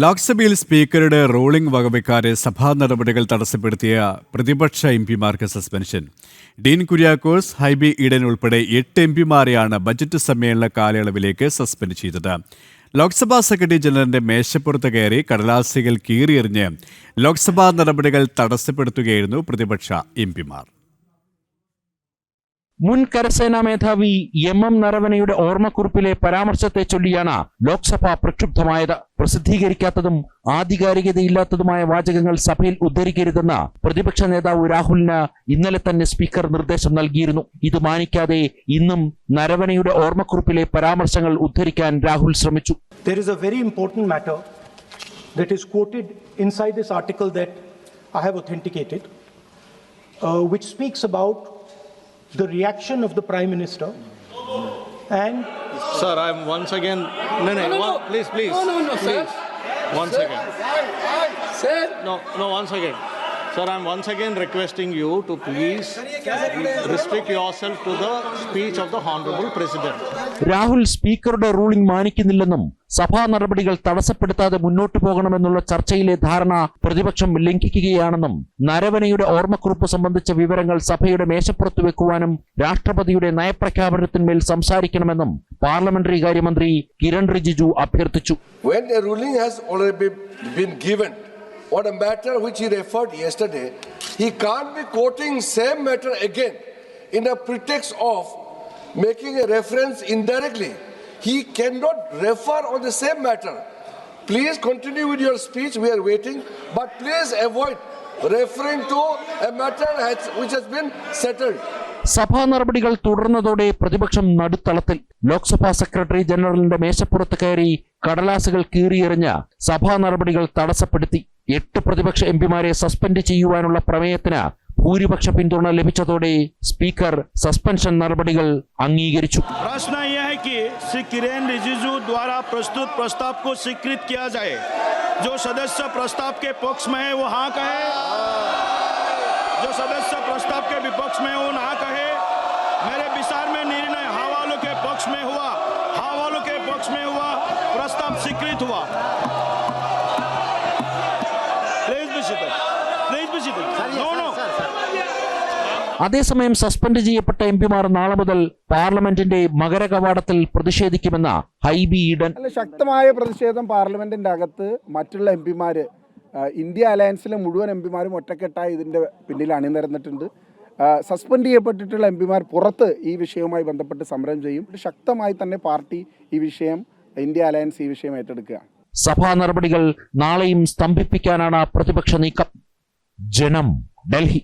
ലോക്സഭയിൽ സ്പീക്കറുടെ റൂളിംഗ് വകവെക്കാതെ സഭാ നടപടികൾ തടസ്സപ്പെടുത്തിയ പ്രതിപക്ഷ എംപിമാർക്ക് സസ്പെൻഷൻ. ഡീൻ കുര്യാക്കോസ്, ഹൈബി ഈഡൻ ഉൾപ്പെടെ 8 എംപിമാരെയാണ് ബജറ്റ് സമ്മേളന കാലയളവിലേക്ക് സസ്പെൻഡ് ചെയ്തത്. ലോക്സഭാ സെക്രട്ടറി ജനറലിന്റെ മേശപ്പുറത്ത് കയറി കടലാസുകൾ കീറിയെറിഞ്ഞ് ലോക്സഭാ നടപടികൾ തടസ്സപ്പെടുത്തുകയായിരുന്നു പ്രതിപക്ഷ എംപിമാർ. മുൻ കരസേനാ മേധാവി എം നരവനെയുടെ ഓർമ്മക്കുറിപ്പിലെ പരാമർശത്തെ ചൊല്ലിയാണ് ലോക്സഭ പ്രക്ഷുബ്ധമായത്. പ്രസിദ്ധീകരിക്കാത്തതും ആധികാരികതയില്ലാത്തതുമായ വാചകങ്ങൾ സഭയിൽ ഉദ്ധരിക്കരുതെന്ന് പ്രതിപക്ഷ നേതാവ് രാഹുലിന് ഇന്നലെ തന്നെ സ്പീക്കർ നിർദ്ദേശം നൽകിയിരുന്നു. ഇത് മാനിക്കാതെ ഇന്നും നരവനെയുടെ ഓർമ്മക്കുറിപ്പിലെ പരാമർശങ്ങൾ ഉദ്ധരിക്കാൻ രാഹുൽ ശ്രമിച്ചു. There is a very important matter that is quoted inside this article that I have authenticated, which speaks about the reaction of the Prime Minister and... Sir, I am once again... No, please. Please. One second. Sir. No, once again. Sir, I am once again requesting you to please restrict yourself to the speech of the Honorable President. Rahul സ്പീക്കറുടെ ruling മാനിക്കുന്നില്ലെന്നും സഭാ നടപടികൾ തടസ്സപ്പെടുത്താതെ മുന്നോട്ടു പോകണമെന്നുള്ള ചർച്ചയിലെ ധാരണ പ്രതിപക്ഷം ലംഘിക്കുകയാണെന്നും നരവനെയുടെ ഓർമ്മക്കുറിപ്പ് സംബന്ധിച്ച വിവരങ്ങൾ സഭയുടെ മേശപ്പുറത്ത് വെക്കുവാനും രാഷ്ട്രപതിയുടെ നയപ്രഖ്യാപനത്തിന്മേൽ സംസാരിക്കണമെന്നും പാർലമെന്ററി കാര്യമന്ത്രി കിരൺ റിജിജു അഭ്യർത്ഥിച്ചു. When a ruling has already been given on a matter which he referred yesterday, he can't be quoting same matter again in a pretext of making a reference indirectly. He cannot refer on the same matter. Please continue with your speech, we are waiting, but please avoid referring to a matter which has been settled. സഭാ നടപടികൾ തുടർന്നതോടെ പ്രതിപക്ഷം നടുത്തളത്തിൽ. Lok Sabha secretary ജനറലിന്റെ മേശപ്പുറത്ത് കയറി കടലാസുകൾ കീറിയെറിഞ്ഞ് സഭാ നടപടികൾ തടസ്സപ്പെടുത്തി. 8 പ്രതിപക്ഷ എംപിമാരെ സസ്പെൻഡ് ചെയ്യുവാനുള്ള പ്രമേയത്തിന് ഭൂരിപക്ഷ പിന്തുണ ലഭിച്ചതോടെ സ്പീക്കർ സസ്പെൻഷൻ നടപടികൾ അംഗീകരിച്ചു. प्रश्न यह है कि श्री किरेन रिजिजू द्वारा प्रस्तुत प्रस्ताव को स्वीकृत किया जाए. जो सदस्य प्रस्ताव के पक्ष में है वो हाँ कहे, जो सदस्य प्रस्ताव के विपक्ष में वो ना कहे. मेरे विचार में निर्णय हाँ वालों के पक्ष में हुआ, हाँ वालों के पक्ष में हुआ, प्रस्ताव स्वीकृत हुआ. അതേസമയം സസ്പെൻഡ് ചെയ്യപ്പെട്ട എംപിമാർ നാളെ മുതൽ പാർലമെന്റിന്റെ മകരകവാടത്തിൽ പ്രതിഷേധിക്കുമെന്ന് ഹൈബി ഈഡൻ. ശക്തമായ പ്രതിഷേധം പാർലമെന്റിന്റെ അകത്ത് മറ്റുള്ള എംപിമാര്, ഇന്ത്യ അലയൻസിലെ മുഴുവൻ എംപിമാരും ഒറ്റക്കെട്ടായി ഇതിന്റെ പിന്നിൽ അണിനിരന്നിട്ടുണ്ട്. സസ്പെൻഡ് ചെയ്യപ്പെട്ടിട്ടുള്ള എംപിമാർ പുറത്ത് ഈ വിഷയവുമായി ബന്ധപ്പെട്ട് സമരം ചെയ്യും. ശക്തമായി തന്നെ പാർട്ടി ഈ വിഷയം, ഇന്ത്യ അലയൻസ് ഈ വിഷയം ഏറ്റെടുക്കുകയാണ്. സഭാ നടപടികൾ നാളെയും സ്തംഭിപ്പിക്കാനാണ് പ്രതിപക്ഷ നീക്കം. ജനം, ഡൽഹി.